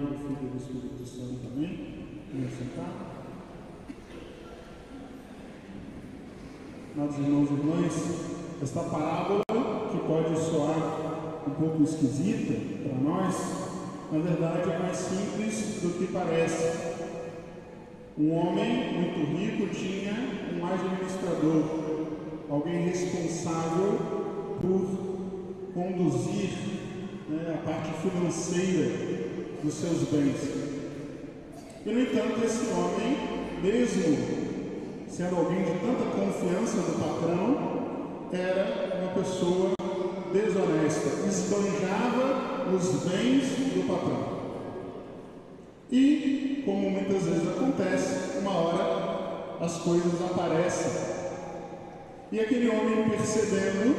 do Filho e do Espírito Santo. Amém? Vamos sentar. Amados irmãos e irmãs, esta parábola, que pode soar um pouco esquisita para nós, na verdade é mais simples do que parece. Um homem muito rico tinha um administrador, alguém responsável por conduzir a parte financeira dos seus bens. E, no entanto, esse homem, mesmo sendo alguém de tanta confiança do patrão, era uma pessoa desonesta, esbanjava os bens do patrão. E, como muitas vezes acontece, uma hora as coisas aparecem. E aquele homem, percebendo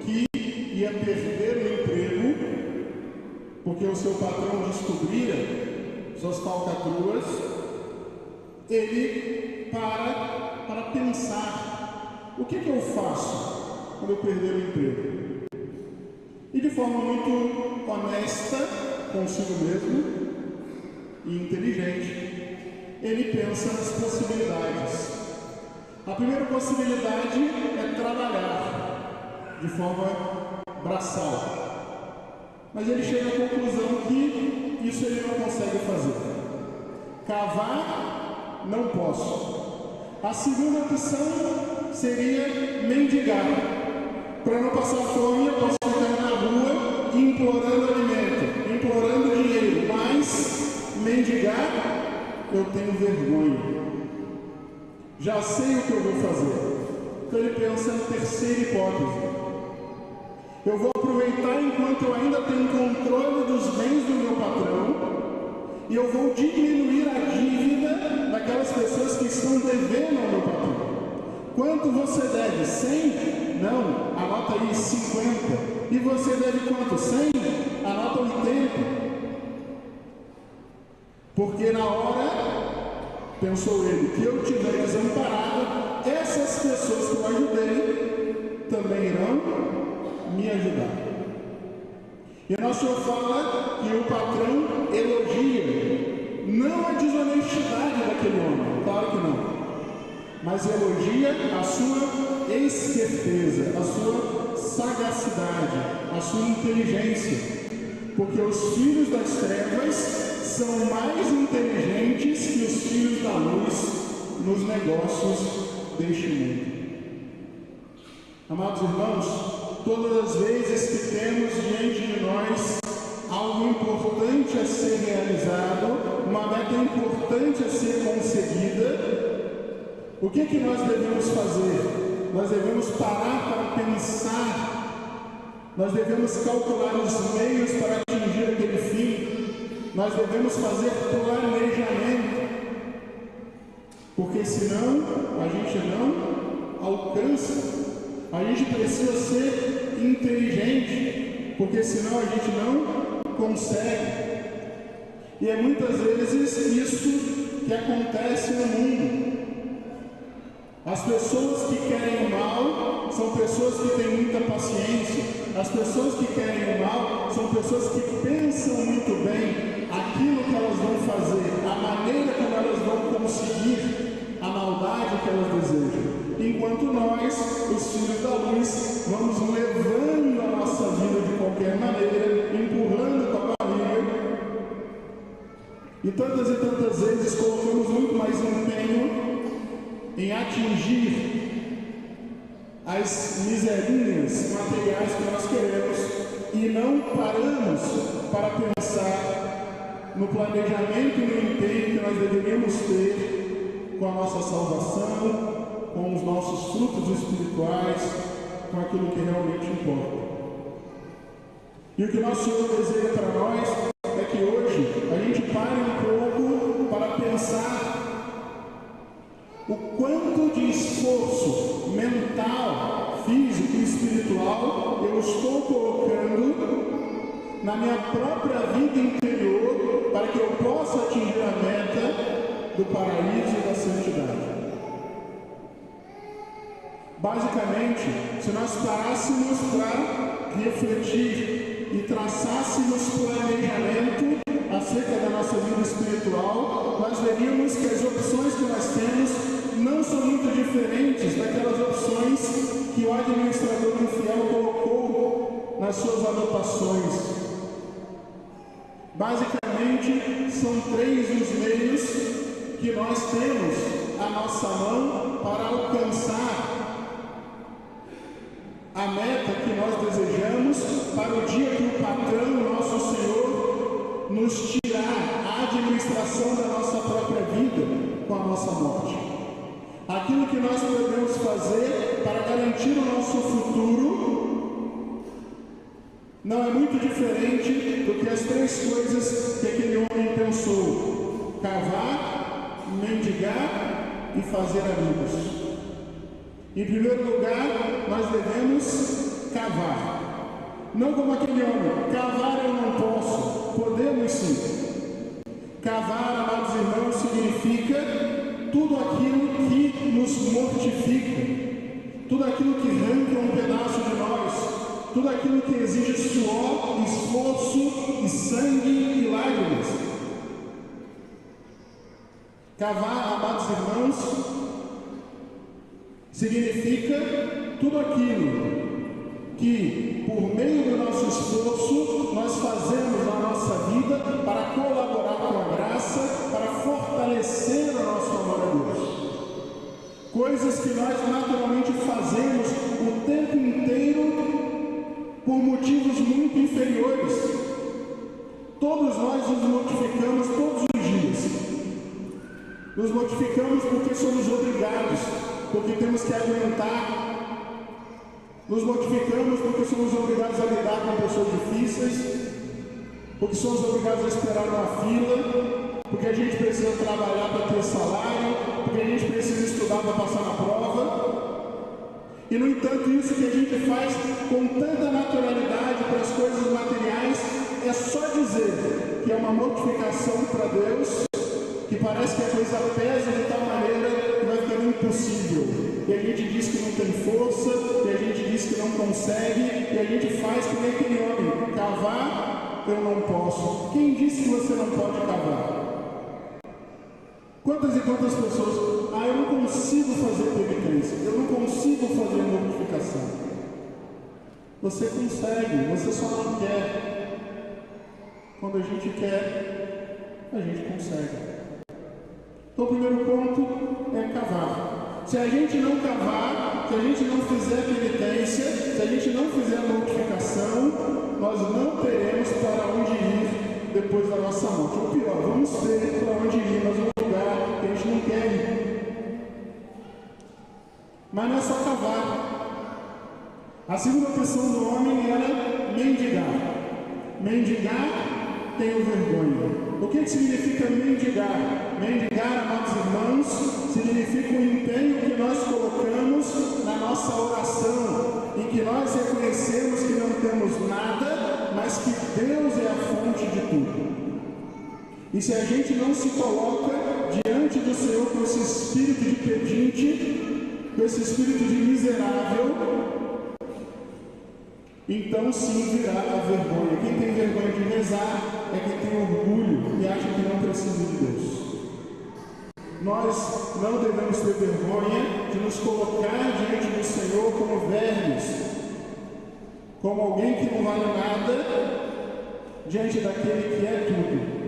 que ia perder o emprego, porque o seu patrão descobrira suas falcatruas, ele para pensar: o que eu faço quando eu perder o emprego? E de forma muito honesta consigo mesmo e inteligente, ele pensa nas possibilidades. A primeira possibilidade é trabalhar de forma braçal. Mas ele chega à conclusão que isso ele não consegue fazer. Cavar, não posso. A segunda opção seria mendigar. Para não passar fome, eu posso ficar na rua implorando alimento, implorando dinheiro. Mas mendigar, eu tenho vergonha. Já sei o que eu vou fazer. Então ele pensa na terceira hipótese. Eu vou aproveitar enquanto eu ainda tenho controle dos bens do meu patrão e eu vou diminuir a dívida daquelas pessoas que estão devendo ao meu patrão. Quanto você deve? 100? Não, anota aí 50. E você deve quanto? 100? Anota 80. Porque na hora, pensou ele, que eu tiver desamparado, essas pessoas que eu ajudei também irão me ajudar. E o nosso Senhor fala que o patrão elogia não a desonestidade daquele homem, claro que não, mas elogia a sua esperteza, a sua sagacidade, a sua inteligência, porque os filhos das trevas são mais inteligentes que os filhos da luz nos negócios deste mundo. Amados irmãos, todas as vezes que temos diante de nós algo importante a ser realizado, uma meta importante a ser conseguida, o que nós devemos fazer? Nós devemos parar para pensar, nós devemos calcular os meios para atingir aquele fim, nós devemos fazer planejamento, porque senão a gente não alcança. A gente precisa ser inteligente, porque senão a gente não consegue. E é muitas vezes isso que acontece no mundo. As pessoas que querem o mal são pessoas que têm muita paciência. As pessoas que querem o mal são pessoas que pensam muito bem aquilo que elas vão fazer, a maneira como elas vão conseguir a maldade que elas desejam. Enquanto nós, os filhos da luz, vamos levando a nossa vida de qualquer maneira, empurrando com a barriga, e tantas vezes colocamos muito mais empenho em atingir as miserinhas materiais que nós queremos e não paramos para pensar no planejamento e no empenho que nós deveríamos ter com a nossa salvação, com os nossos frutos espirituais, com aquilo que realmente importa. E o que nosso Senhor deseja para nós é que hoje a gente pare um pouco para pensar o quanto de esforço mental, físico e espiritual eu estou colocando na minha própria vida interior para que eu possa atingir a meta do paraíso e da santidade. Basicamente, se nós parássemos para refletir e traçássemos planejamento acerca da diferentes daquelas opções que o administrador infiel colocou nas suas anotações. Basicamente, são 3 os meios que nós temos à nossa mão para alcançar a meta que nós desejamos para o dia que o patrão, nosso Senhor, nos tirar a administração da nossa própria vida com a nossa morte. Aquilo que nós podemos fazer para garantir o nosso futuro não é muito diferente do que as 3 coisas que aquele homem pensou: cavar, mendigar e fazer amigos. Em primeiro lugar, nós devemos cavar. Não como aquele homem: cavar eu não posso. Podemos sim. Cavar, amados irmãos, significa tudo aquilo que nos mortifica, tudo aquilo que arranca um pedaço de nós, tudo aquilo que exige suor, esforço e sangue e lágrimas. Cavar, amados irmãos, significa tudo aquilo que, por meio do nosso esforço, nós fazemos na nossa vida para colaborar com a graça, para fortalecer o nosso amor a Deus. Coisas que nós naturalmente fazemos o tempo inteiro por motivos muito inferiores. Todos nós nos mortificamos todos os dias. Nos mortificamos porque somos obrigados, porque temos que aguentar. Nos mortificamos porque somos obrigados a lidar com pessoas difíceis, porque somos obrigados a esperar uma fila, porque a gente precisa trabalhar para ter salário, porque a gente precisa estudar para passar na prova. E no entanto, isso que a gente faz com tanta naturalidade para as coisas materiais é só dizer que é uma mortificação para Deus, que parece que a coisa pesa de tal maneira que vai ficando impossível. E a gente diz que não tem força, e a gente diz que não consegue, e a gente faz que nem aquele homem: cavar eu não posso. Quem disse que você não pode cavar? Quantas e quantas pessoas: eu não consigo fazer penitência, eu não consigo fazer mortificação. Você consegue, você só não quer. Quando a gente quer, a gente consegue. Então o primeiro ponto é cavar. Se a gente não cavar, se a gente não fizer penitência, se a gente não fizer a mortificação, nós não teremos para onde ir depois da nossa morte. Ou pior, vamos ter para onde ir, mas um lugar que a gente não quer ir. Mas não é só cavar. A segunda opção do homem era mendigar. Mendigar, tenho vergonha. O que significa mendigar? Mendigar, amados irmãos, significa o empenho que nós colocamos na nossa oração, em que nós reconhecemos que não temos nada, mas que Deus é a fonte de tudo. E se a gente não se coloca diante do Senhor com esse espírito de pedinte, com esse espírito de miserável, então sim virá a vergonha. Quem tem vergonha de rezar é quem tem orgulho e acha que não precisa de Deus. Nós não devemos ter vergonha de nos colocar diante do Senhor como vermes, como alguém que não vale nada diante daquele que é tudo.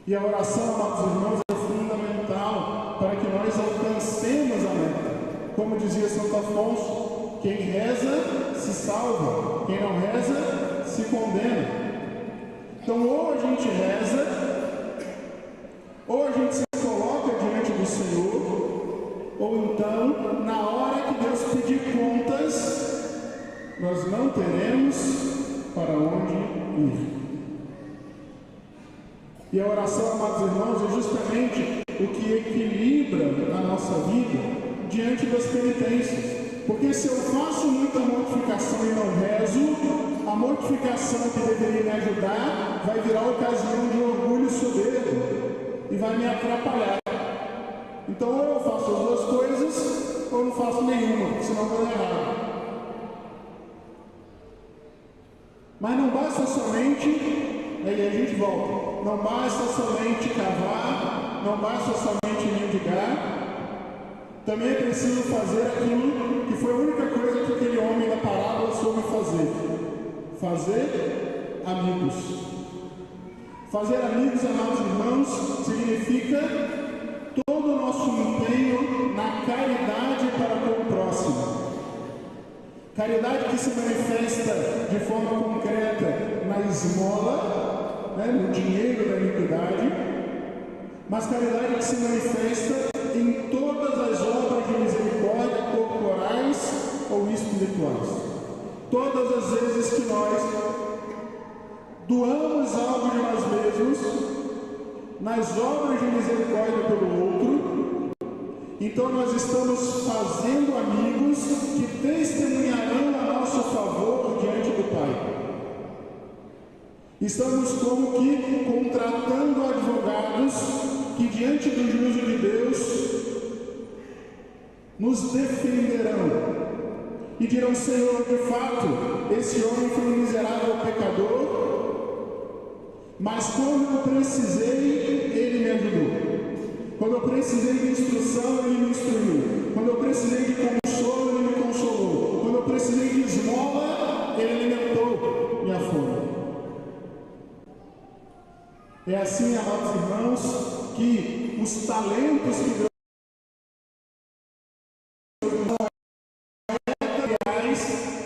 E a oração, amados irmãos, é fundamental para que nós alcancemos a meta. Como dizia Santo Afonso: quem reza se salva, quem não reza se condena. Então, ou a gente reza, ou a gente se coloca diante do Senhor, ou então, na hora que Deus pedir contas, nós não teremos para onde ir. E a oração, amados irmãos, é justamente o que equilibra a nossa vida diante das penitências. Porque se eu faço muita mortificação e não rezo, a mortificação que deveria me ajudar vai virar ocasião de orgulho soberbo e vai me atrapalhar. Então, ou eu faço as duas coisas, ou não faço nenhuma, porque senão vai dar errado. Mas não basta somente, aí a gente volta, não basta somente cavar, não basta somente mendigar, Também é preciso fazer aquilo que foi a única coisa que aquele homem da parábola soube fazer: fazer amigos. Fazer amigos, amados irmãos, significa todo o nosso empenho na caridade para com o próximo. Caridade que se manifesta de forma concreta na esmola, no dinheiro da iniquidade, mas caridade que se manifesta em todas as obras de misericórdia, corporais ou espirituais. Todas as vezes que nós doamos algo de nós mesmos nas obras de misericórdia pelo outro, então nós estamos fazendo amigos que testemunharão a nosso favor diante do Pai. Estamos como que contratando advogados que diante do juízo de Deus nos defenderão e dirão: Senhor, de fato, esse homem foi um miserável pecador, mas quando eu precisei, ele me ajudou. Quando eu precisei de instrução, ele me instruiu. Quando eu precisei de consolo, ele me consolou. Quando eu precisei de esmola, ele alimentou minha fome. É assim, amados irmãos, que os talentos que Deus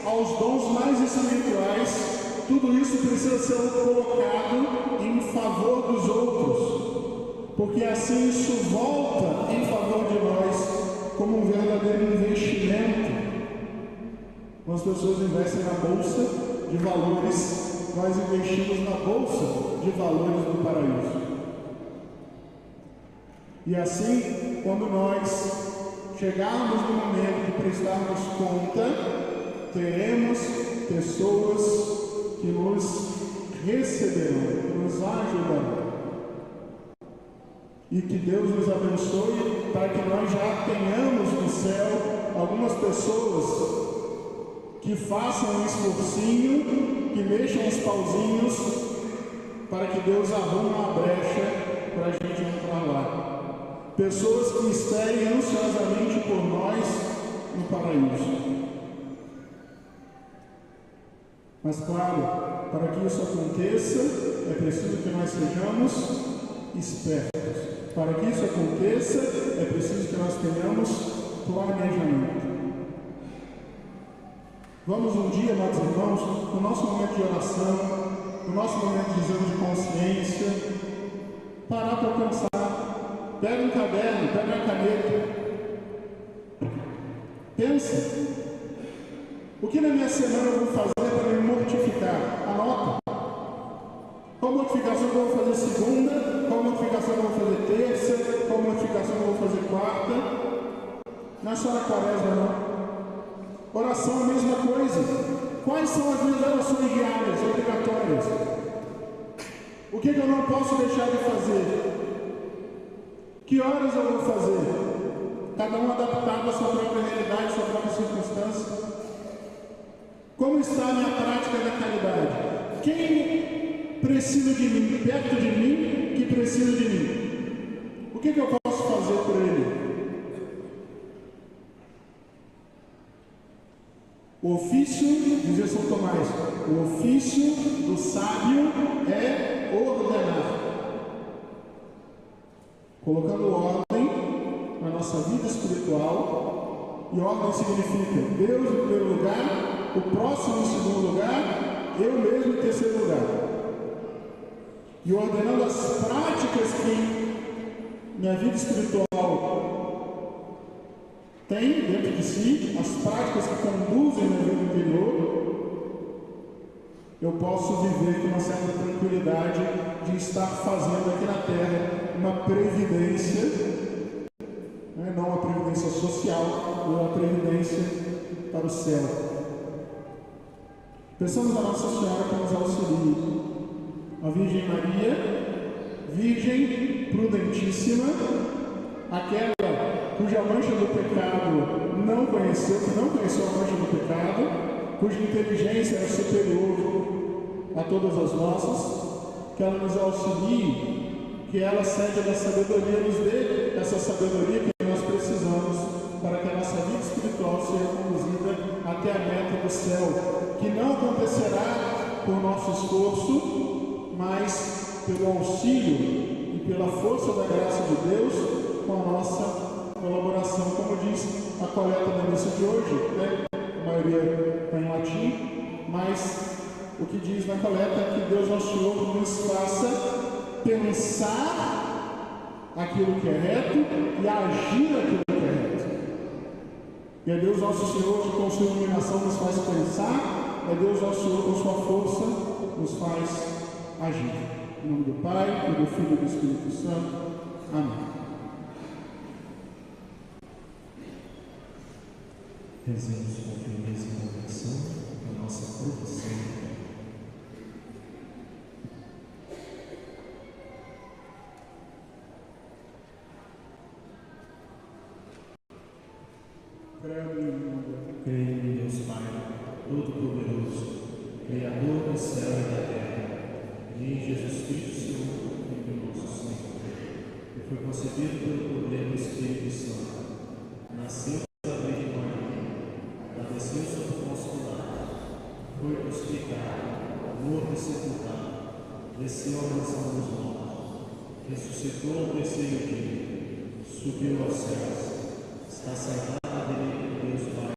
aos dons mais espirituais, tudo isso precisa ser colocado em favor dos outros, porque assim isso volta em favor de nós como um verdadeiro investimento. Quando as pessoas investem na bolsa de valores, nós investimos na bolsa de valores do paraíso. E assim, quando nós chegarmos no momento de prestarmos conta, teremos pessoas que nos receberão, que nos ajudarão. E que Deus nos abençoe para que nós já tenhamos no céu algumas pessoas que façam um esforcinho, que mexam os pauzinhos, para que Deus arrume uma brecha para a gente entrar lá. Pessoas que esperem ansiosamente por nós no paraíso. Mas claro, para que isso aconteça, é preciso que nós sejamos espertos. Para que isso aconteça, é preciso que nós tenhamos planejamento. Vamos um dia, amados irmãos, no nosso momento de oração, no nosso momento de exame de consciência, parar para pensar. Pega um caderno, pega uma caneta. Pensa. O que na minha semana eu vou fazer para me mortificar? Anota. Qual mortificação que eu vou fazer segunda? Qual mortificação que eu vou fazer terça? Qual mortificação que eu vou fazer quarta? Não é só na quaresma, não. Oração é a mesma coisa. Quais são as minhas orações diárias, obrigatórias? O que eu não posso deixar de fazer? Que horas eu vou fazer? Cada um adaptado à sua própria realidade, à sua própria circunstância. Como está a minha prática da caridade? Quem precisa de mim, perto de mim, que precisa de mim? O que eu posso fazer por ele? O ofício, dizia São Tomás, o ofício do sábio é ordenar. Colocando ordem na nossa vida espiritual, e ordem significa Deus em primeiro lugar, o próximo em segundo lugar, eu mesmo em terceiro lugar. E ordenando as práticas que minha vida espiritual tem dentro de si, as práticas que conduzem na vida interior, eu posso viver com uma certa tranquilidade de estar fazendo aqui na Terra uma previdência, não uma previdência social, mas uma previdência para o céu. Pensamos na Nossa Senhora que nos auxilia, a Virgem Maria, Virgem prudentíssima, aquela cuja mancha do pecado não conheceu, que não conheceu a mancha do pecado, cuja inteligência é superior a todas as nossas, que ela nos auxilie, que ela cede da sabedoria, nos dê essa sabedoria que nós precisamos espiritual seja conduzida até a meta do céu, que não acontecerá por nosso esforço, mas pelo auxílio e pela força da graça de Deus, com a nossa colaboração. Como diz a coleta da missa de hoje, né? A maioria está em latim, mas o que diz na coleta é que Deus nosso Senhor nos faça pensar aquilo que é reto e agir aquilo que é reto. E é Deus nosso Senhor que com sua iluminação nos faz pensar, é Deus nosso Senhor com sua força nos faz agir. Em nome do Pai, e do Filho e do Espírito Santo. Amém. Rezemos com firmeza e convicção a nossa profissão de fé. Creio em Deus Pai, Todo-Poderoso, Criador do céu e da terra, e em Jesus Cristo, Senhor, Filho nosso Senhor, que foi concebido pelo poder do Espírito Santo, nasceu da Virgem Maria, padeceu sob Pôncio Pilatos, foi crucificado, morto e sepultado, desceu à mansão dos mortos, ressuscitou ao terceiro dia, subiu aos céus, está sentado à direita de Deus Pai